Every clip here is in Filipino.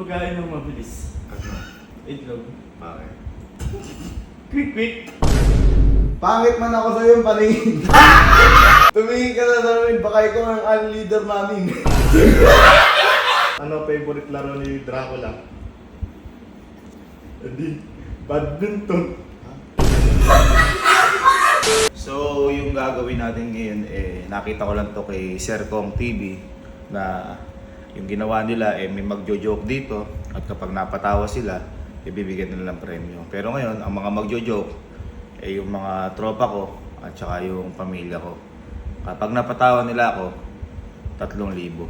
pagkain ng mabilis? Ano? Itlog. Bakit? Quick! Pangit man ako sa iyong paningin. Tumingin ka na sa amin, baka ikaw ang unleader namin. Ano favorite laro ni Dracula? Hindi, badminton. So, yung gagawin natin ngayon, nakita ko lang to kay Sir Kong TV na yung ginawa nila, may magjo-joke dito at kapag napatawa sila, ibibigyan nila ng premyo. Pero ngayon, ang mga magjo-joke, yung mga tropa ko at saka yung pamilya ko. Kapag napatawa nila ako, 3,000.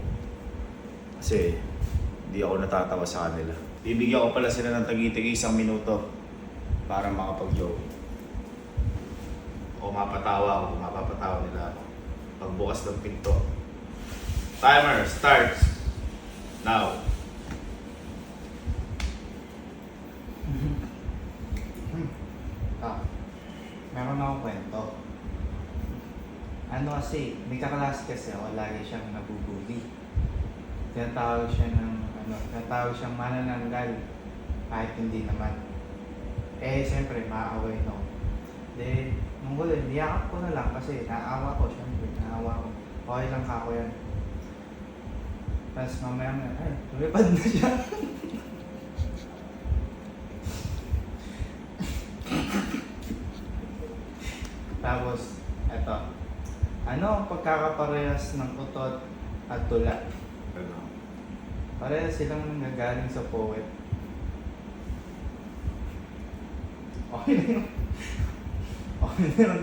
Kasi hindi ako natatawa sa kanila. Bibigyan ko pala sila ng tagi-tagi 1 minuto para makapag-joke. O mapatawa ako, mapapatawa nila ako. Pagbukas ng pinto. Timer starts now. Meron akong kwento. Ano kasi, may kaklase kasi ako, lagi siyang nabubuli. Tinatawag siyang manananggal. Kahit hindi naman. Siyempre, maaaway no. Nung huli, niyakap ko na lang kasi naawa ko, siyempre, naawa ko. Okay lang kako yan. Tapos mamaya lumipad na siya. Tapos, eto. Ano ang pagkakaparehas ng utot at tula? Ano? Parehas silang nanggaling sa poet. Okay na yun. Okay na yun.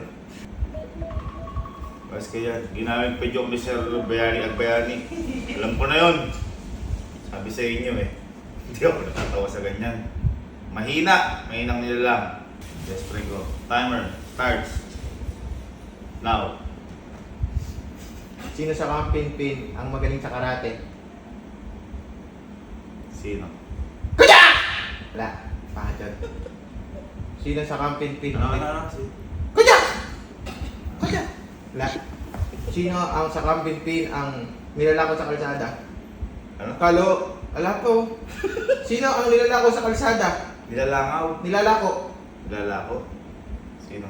Mas kaya, ginamit pa yung Mr. Bayani Agbayani. Alam ko na yun. Sabi sa inyo Hindi ako natatawa sa ganyan. Mahinang nilalang. Best friend ko. Timer starts now. Sino sa Camping Pin ang magaling sa karate? Sino? Wala, pakadyan. Sino sa Camping Pin? Ano? Kudya! Wala. Sino ang sa Camping Pin ang nilalako sa kalsada? Ano? Kalo, ala ko. Sino ang nilalako sa kalsada? Nilalangaw? Nilalako. Nilalako? Sino?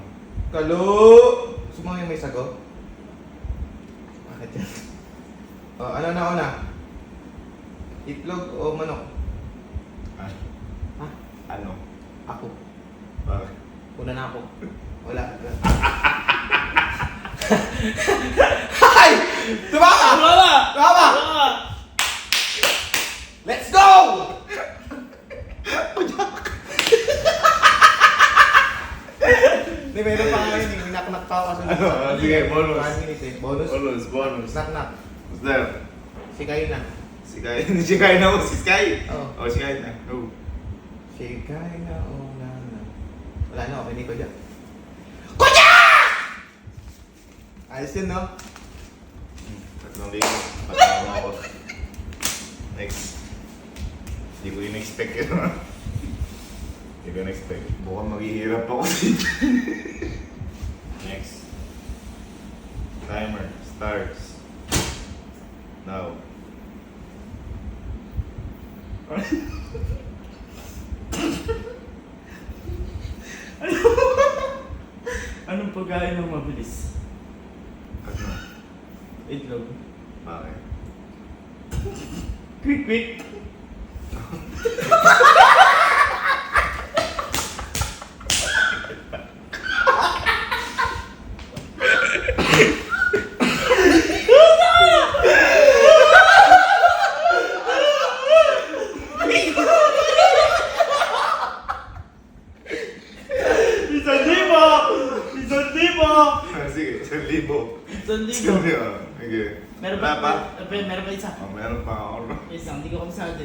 Kalo! Sumama yung may sago? Bakit yan? Ano na una? Itlog o manok? Ay. Ha? Ano? Ako. Bakit? Una na ako. Wala. Hay! Tumama! Tumama! Let's go! Hindi, meron pa nga yun. Knock-knock pa ako kasi. Sige, bonus. 1 minute Bonus. Bonus. Knock-knock. Who's there? Si kayo na. Si Kai. Si Kai na mo. Si Sky. Oo. Oh, si Kai na. Oh. Si kayo na. Wala na, okay ko dyan. Ayos yun, no? 3,000. Patawa ako. Next. Hindi ko in-expect yun. Hindi ko in-expect. Mukhang maghihirap ako. Next. Timer starts now. Anong pagkain ng mabilis? Ano? Itlog. Bakit? Quick! Isang libo! Sige, 1,000. Isang libo! Sige. Meron Wala pa? Meron pa isa. Oh, meron pa ako. Isang, hindi ko kabisado.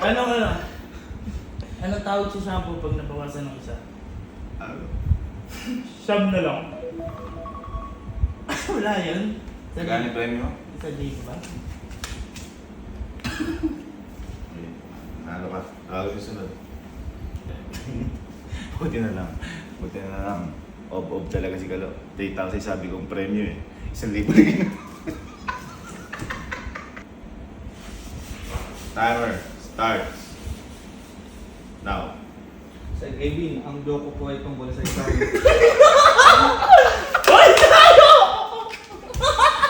Ano? Anong tawag sa shampoo pag nabawasan ng isa? Ano? Sham na lang. Wala yun. Gano'ng premyo? 1,000 ba? Nalo ka. Tawag susunod. Buti na lang. Ob talaga si Kalo. 3,000 sabi kong premyo 1,000 na Timer starts. Now. Sir Kevin, ang joke ko po ay tungkol sa isang...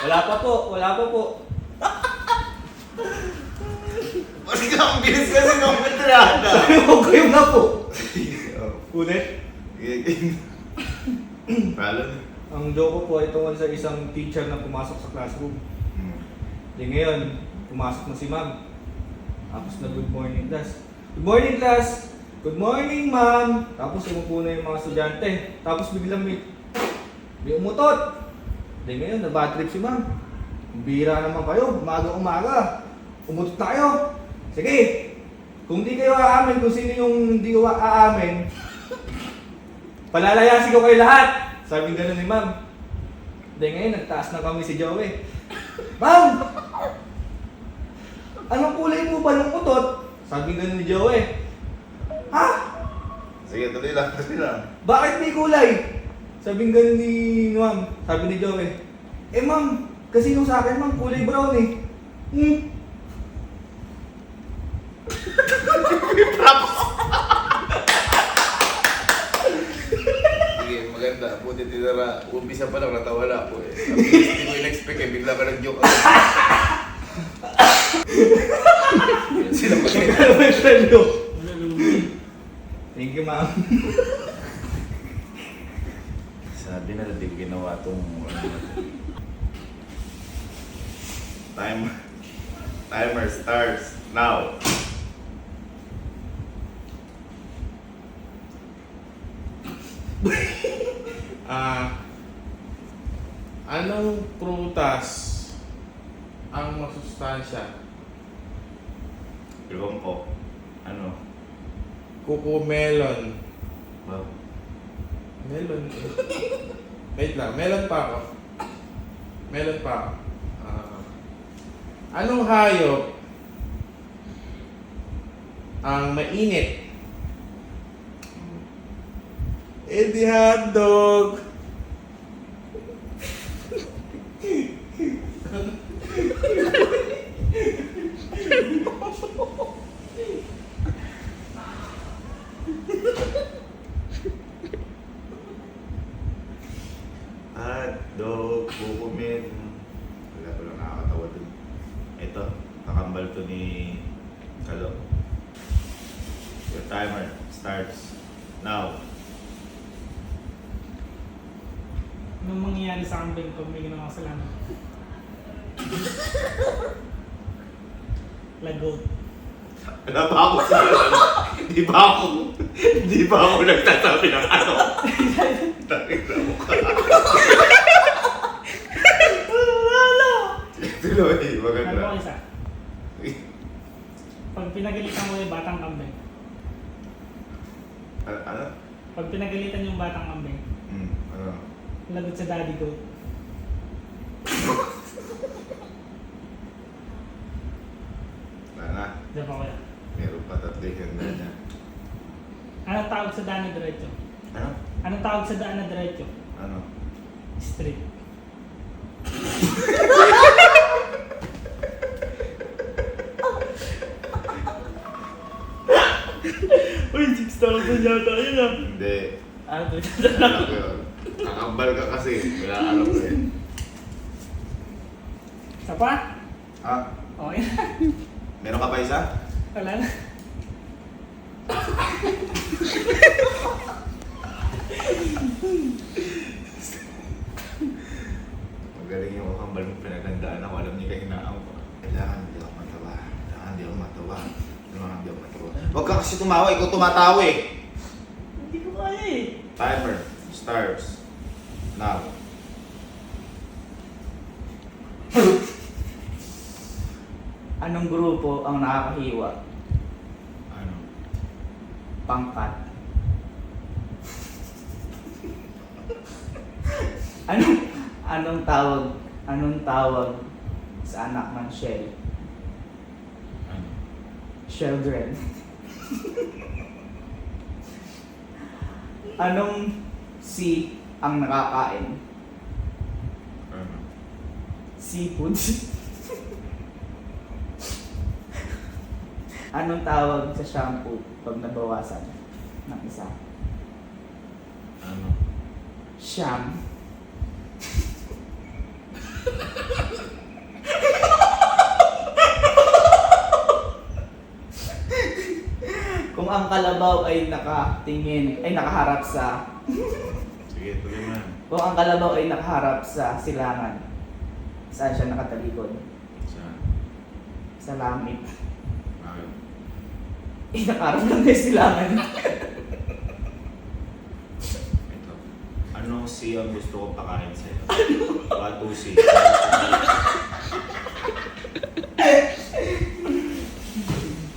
Wala pa po. Mas ka ang bilis kasi ng petrada. Huwag kayo na po. Ulit. Palon. Ang joke ko po ay tungkol sa isang teacher na pumasok sa classroom. Di ngayon, pumasok na si ma'am. Tapos na good morning class. Good morning class! Good morning ma'am! Tapos umupo na yung mga estudyante. Tapos biglang may umutot. Di ngayon, na-bad trip si ma'am. Ang bihira naman kayo, umaga. Umutot na kayo. Sige, kung di kayo aamin, kung sino yung hindi ko aamin, palalayasin ko kayo lahat. Sabi gano'n ni ma'am. Di ngayon, nagtaas na kami si Joey. Ma'am! Anong kulay mo ba ng utot? Sabi gano'n ni Joey. Ha? Sige, tuloy lang. Bakit may kulay? Sabi gano'n ni ma'am. Sabi ni Joey. Eh ma'am, kasi yung sa akin ma'am, kulay brown eh. Sige, maganda. Buti tinara. Umpisa pa lang, natawala po eh. Hindi ko in-expect eh. Bigla ka nag-joke ako. Sila pa kayo. Ano ba yung friend ko? Thank you ma'am. Sabi na, hindi ko ginawa itong... Timer starts now. Anong prutas ang masustansya? Ewan ko. Ano? Kukumelon. Wow. Melon. Wait lang, melon pa ako. Anong hayop ang mainit? Eh di hotdog. Hotdog, kukumin. Wala ko lang nakakatawa dun. Ito, kakambal to ni Kalo. Your timer starts now. Anong mangyayari sa kambing pag may ginawa kasalanan? Lagot. Wala pa ako sa Di ba ako nagsasabi ng ano? Takit na mo ka. Tuloy, Ano maganda. ko isa? Pag pinagalitan mo yung batang kambing. Ano? Pag pinagalitan yung batang kambing, Ano? lagot sa daddy ko. Wala na. Diyan pa kaya. Meron pa tatlo yung niya. Anong tawag sa daan na diretso? Ano? Anong tawag sa daan na diretso? Ano? Street. Uy, 6,000 yata yun ah. Hindi. Ano to? Alam ko yun. Kakambal ka kasi. Wala alam ko yun. Isa pa? Ha? Okay na. Meron ka pa isa? Wala na. Magaling yung kakambal mo pinagandaan ako. Alam niyo kahinaan ko. Kailangan hindi ako matawa. Huwag ka kasi tumawa. Ikaw tumatawa eh. Hindi ko kaya eh. Timer starts now. Anong grupo ang nakakahiwa? Ano? Pangkat. Anong tawag sa anak ng shell? Ano? Children. Anong sea ang nakakain? Ano? Seafood. Anong tawag sa shampoo pag nabawasan ng isa? Ano? Sham. Kung ang kalabaw ay nakaharap sa Sige, tuloy mo na. Kung ang kalabaw ay nakaharap sa silangan, saan siya nakatalikod? Saan? Sa langit. Bakit? Nakaharap lang kay silangan. Ito. Anong C ang gusto kong pakain sa'yo? 1, 2, C.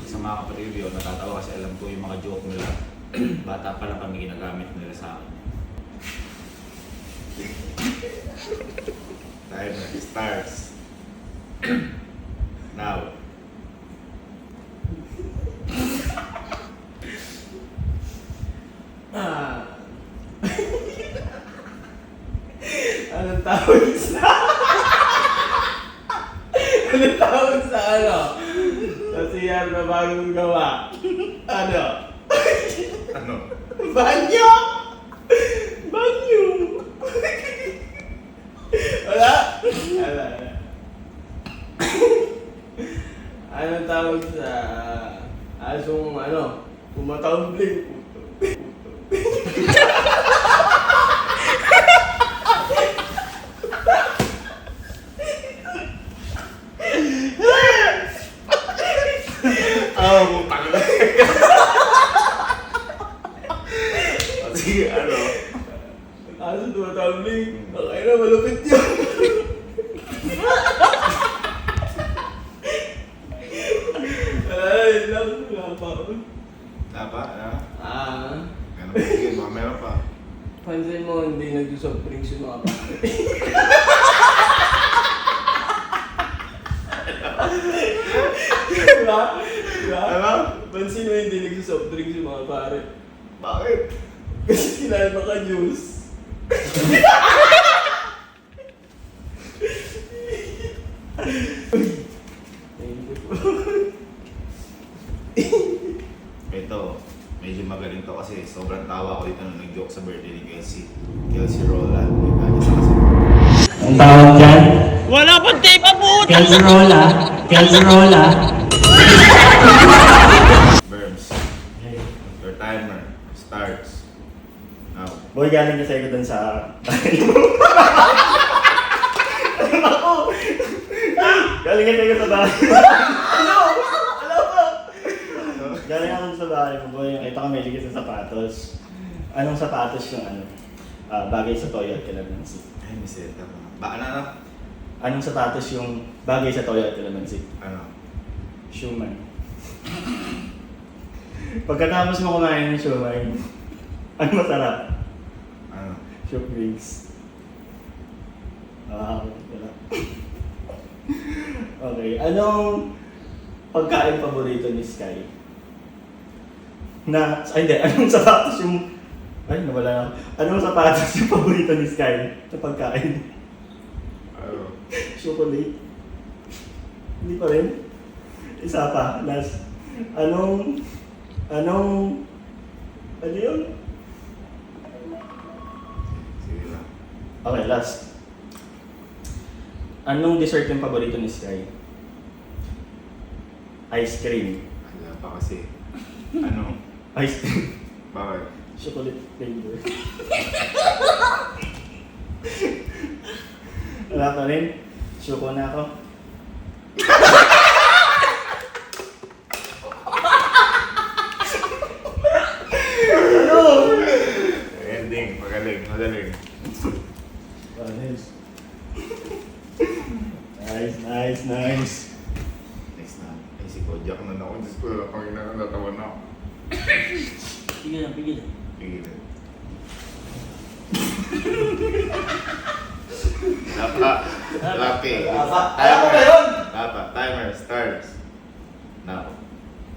Sa mga kapatid yun, natatawa kasi alam ko yung mga joke nila. Bata pa lang kami ginagamit nila sa akin. Timer starts. Now. Anong tawag sa... Anong tawag sa ano? Sa CR na bagong gawa. Ano? Ano? Banyo! Banyo! Wala? Wala. Anong tawag sa asong ano? Pumatambling. Putang na. Sige, ano? Aso tumatambling. Okay na, malupit yun. Ay, lang. Wala pa. Dapat, Ano? Sige, baka meron pa. Pansin mo, hindi nag-soft drinks yung mga pare. Diba? Diba? Ano? Pansin mo, hindi nag-soft drinks yung mga pare. Bakit? Kasi kinalma ka juice. Thank you po. Ito, medyo magaling to kasi sobrang tawa ko dito nung nag-joke sa birthday ni Kelsey. Kelsey Rolla. May kanya sa kasi. Ang tawag dyan? Wala pang tape ang puta! Kelzerola. Kelzerola. Berms. Your timer starts now. Boy, galing kasi ako dun sa... Galing kasi ako sa bahay. Galing ako sa bahay ko, boy. Ito ka may ligis sa sapatos. Anong sapatos yung ano? Bagay sa toyo at kalamansi. Ay, may setup. Ba, ano? Anong sapatos yung bagay sa toyo at kalamansi? Ano? Shumai. Pagkatapos mo kumain ng shumai, ano masarap? Ano? Shook drinks. Wala. Okay, anong pagkain paborito ni Sky? Hindi, anong sapatos yung... Ay, nawala na ako. Anong sapatos yung paborito ni Sky sa pagkain? Ano? Chocolate. Hindi pa rin. Isa pa, last. Ano yun? Sige lang. Okay, last. Anong dessert yung paborito ni Sky? Ice cream. Wala pa kasi. Ano? Ice cream. Bakit? Chocolate flavor. Wala pa rin. Choco na ako. Ending. Magaling. Magaling. Nice. Next na. Ay, si Kojak na ako. Diyos ko, Panginoon, natawa na ako. Pigil lang, pigil lang. Pigilan. Dapat. Lapi. Alam mo ba yun? Dapat. Timer starts. Now.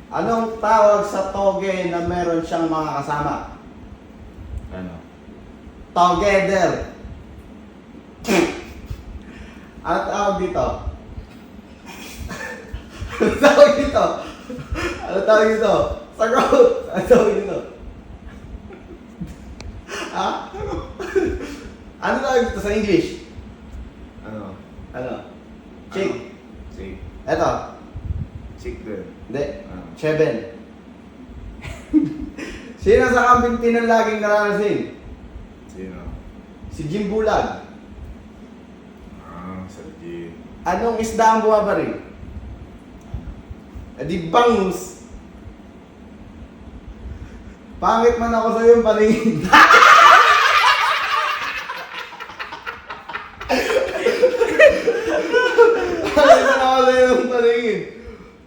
Anong tawag sa toge na meron siyang mga kasama? Ano? Together. Ano tawag dito? Ano tawag dito? Ano Ano tawag dito? Sagot! Ano tawag dito? Ha? Ano tawag dito sa English? Ano? Ano? Chick. Chick. Eto. Chick din. Hindi. Ah. Cheben. Sino sa kambing tinang laging nararating? Sino? Si Jim Bulag. Sa G. Anong isda ang bumabaril? Di bangus. Pangit man ako sa iyong paningin. Pangit man ako sa iyong paningin.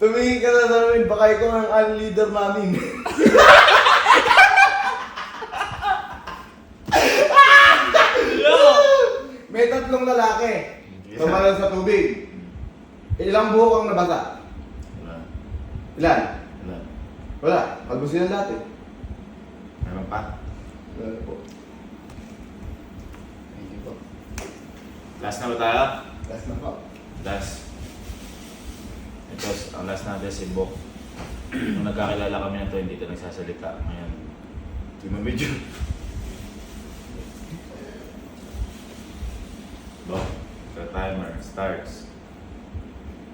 Tumingin ka na sa amin, baka ikaw ang unleader namin. May tatlong lalaki. Tumalan sa tubig. Ilang buhok ang nabasa? Wala. Ilan? Wala. Wala. Pagbusin sila dati. Meron pa? Wala po. Thank you po. Last na ba tayo? Last na po. Last. Ito, ang last natin si Bok. Nung nagkakilala kami na to, hindi ito nagsasalita. Ngayon, medyo. Bok, the timer starts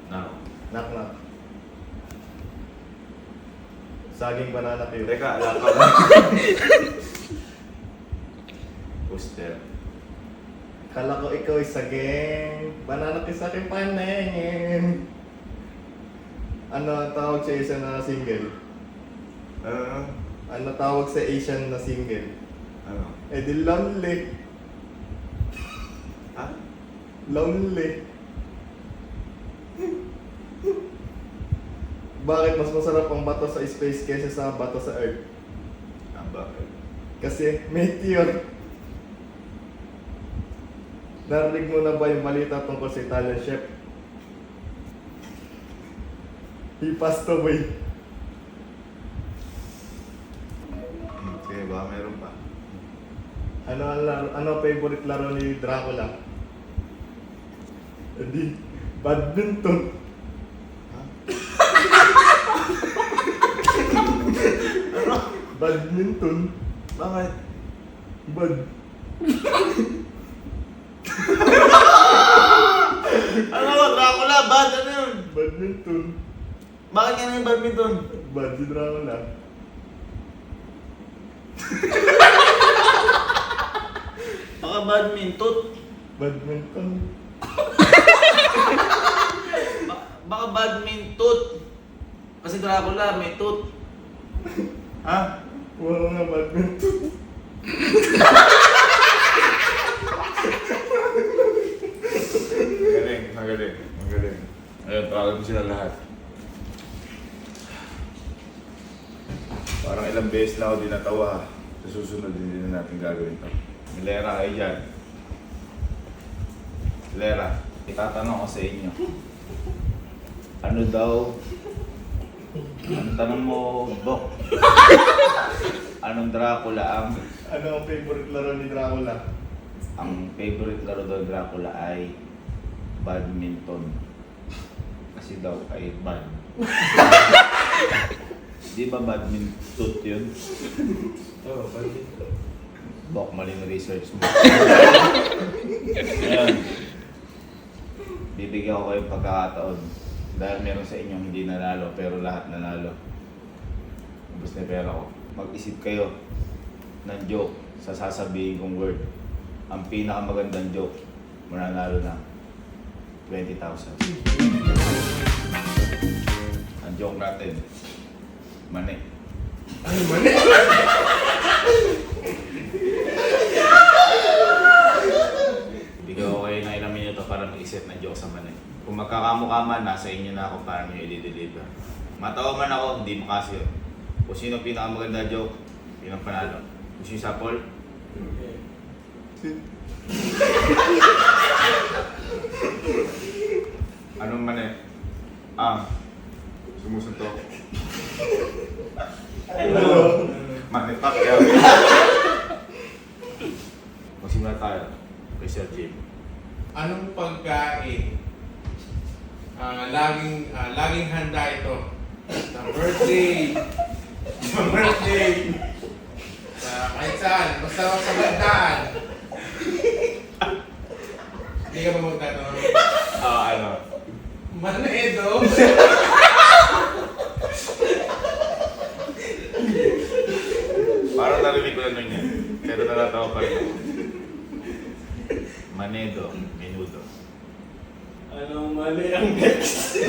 now. Knock knock. Saging banana cue. Teka, alam ka ba? Booster. Kala ko ikaw ay saging. Banana cue sa aking paningin. Ano ang tawag sa isa na single? Ano tawag sa Asian na single? Ano? Eh di lonely. Ha? Lonely. Bakit mas masarap ang bato sa space kaysa sa bato sa Earth? Bakit? Kasi meteor. Narinig mo na ba yung balita tungkol sa Italian chef? He passed away. Sige ba, meron pa? Ano ang laro, ano favorite laro ni Dracula? Hindi, badminton. Ano? Badminton. Bakit? Bad. Ano ba, Dracula? Bad? Ano yun? Badminton. Bakit yan yung badminton? Bad si Dracula. Baka badminton. Badminton. Baka badminton. Kasi Dracula may tooth. Ha? Wala nga badminton. Magaling, magaling, magaling. Ayun, tawagin mo sila lahat. Parang ilang beses na ako di natawa. Sa susunod din natin gagawin to. Milera kayo dyan. Milera, itatanong ko sa inyo. Ano daw? Ang tanong mo, Bok. Anong Dracula ang? Ano ang favorite laro ni Dracula? Ang favorite laro daw ni Dracula ay badminton. Kasi daw ay bad. Di ba badminton yun? Oo, badminton. Bok, mali na research mo. Ngayon, bibigyan ko kayong pagkakataon. Dahil meron sa inyong hindi nanalo, pero lahat nanalo. Ubus na pera ko. Mag-isip kayo ng joke sa sasabihin kong word. Ang pinakamagandang joke, mananalo na 20,000. Ang joke natin, mani. Ano mali? Bigyan ko kayo ng ilang minuto para mag-isip ng joke sa mani. Kung magkakamukha man, nasa inyo na kung paano nyo i-deliver. Matawa man ako, hindi makasyo. Kung sino pinakamaganda joke, yun ang panalo. Kung sino sa Paul, anong mani? Sumusuntok. Mani Pacquiao. Magsimula tayo kay Sir Jim. Anong pagkain? Laging handa ito Sa birthday. Sa birthday. Sa kahit saan. Basta ako sa bandaan. Hindi ka ba magtatanong? Ano? Manedo. Parang narinig ko na nun yan. Pero natatawa pa rin ako. Manedo, menudo. Anong mali ang next?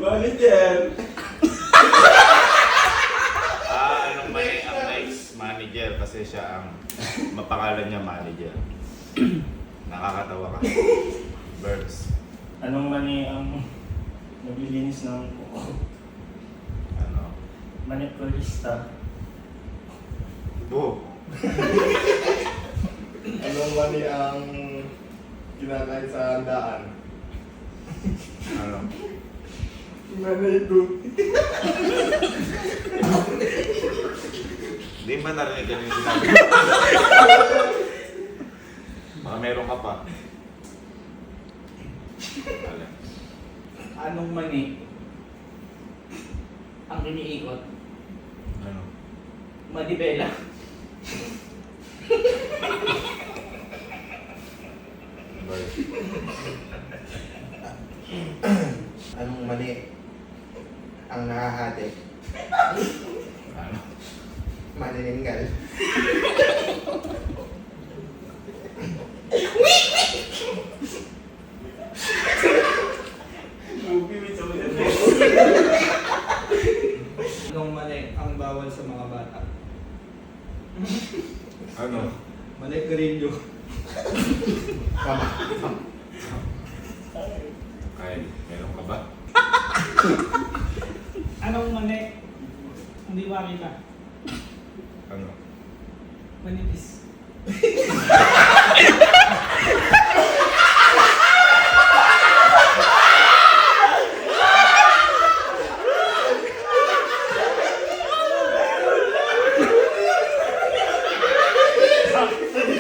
Manager. Anong mali ang next manager? Kasi siya ang mapangalan niya manager. Nakakatawa ka. Birds. Anong mali ang naglilinis ng kuko? Ano? Manikulista. Bo. Anong mali ang kinakain sa handaan? Ano? Manedo. Hindi ba narinig ka yung sinabi? Baka meron ka pa. Alin? Anong mani ang iniikot? Ano? Manibela. Birds. Anong mali ang nakahati? Ano? Manininggal. Anong mani ang bawal sa mga bata? Ano? Mani garilyo. Kyle, meron ka ba? Anong mani? Hindi makita. Ano? Manipis.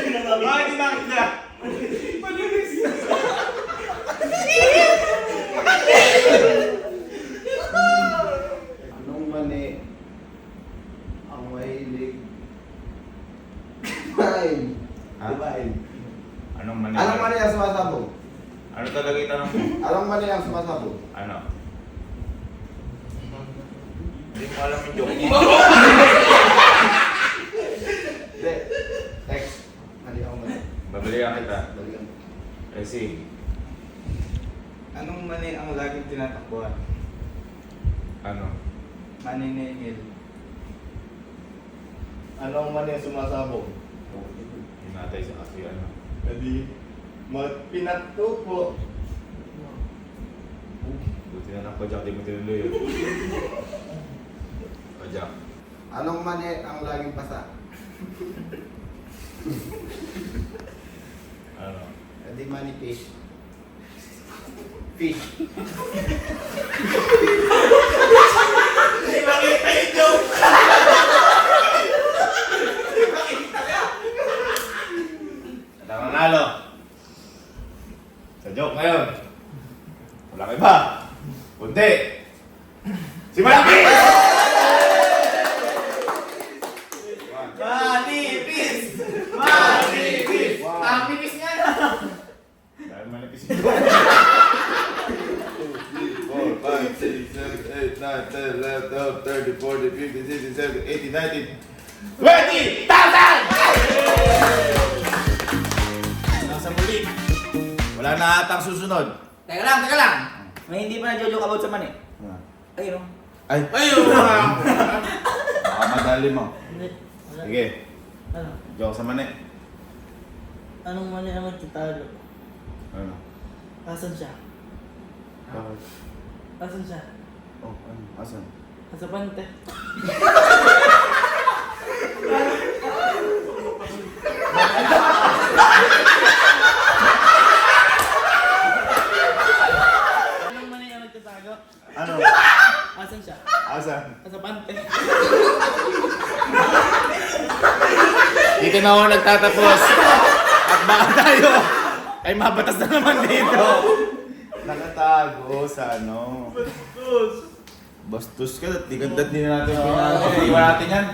Bakit di nakita? Anong mani ang mahilig kumain? Ha? Kumain. Anong mali? Anong mani ang sumasabog? Ano talaga yung tanong mo? Anong mani ang sumasabog? Ano? Hindi mo alam yung joke mo. Hindi. Text. Mali ako mali. Babalikan kita. Balikan. Kasi, Anong mani ang laging tinatakbuhan? ano? Maniningil. Anong mani ang sumasabog? Yung natay sa kasi ano? Hindi. Pinatupo. Buti na lang Jack, di mo tinuloy yun. Jack. Anong mani ang laging pasa? Ano? Hindi mani fish. Fish. Nanalo. Sa joke ngayon. Wala kayo ba? Kundi. Si Malaki! Manipis! Manipis! Ang pipis niya na! Dahil manipis 2, 3, 4, 5, 6, 7, 8, 9, 10, 11, 12, 13, 14, 15, 16, 17, 18, 19. Nasa muli. Wala na atang susunod. Teka lang! May hindi pa na-joke about sa mani. Ayun o. Ay! Ayun! Baka madali mo. Hindi. Wala. Sige. Ano? Joke sa mani. Anong mali ang magtatago? Ano? Asan siya? Bakit? Asan siya? Oh, ano? Asan? Nasa pante. Anong mali ang nagtatago? Ano? Asan siya? Asan? Nasa pante. Dito na ako nagtatapos. At baka tayo ay mabatas na naman dito. Nakatago sa ano. Bastos ka, di ganda din natin pinano. Iwan natin yan.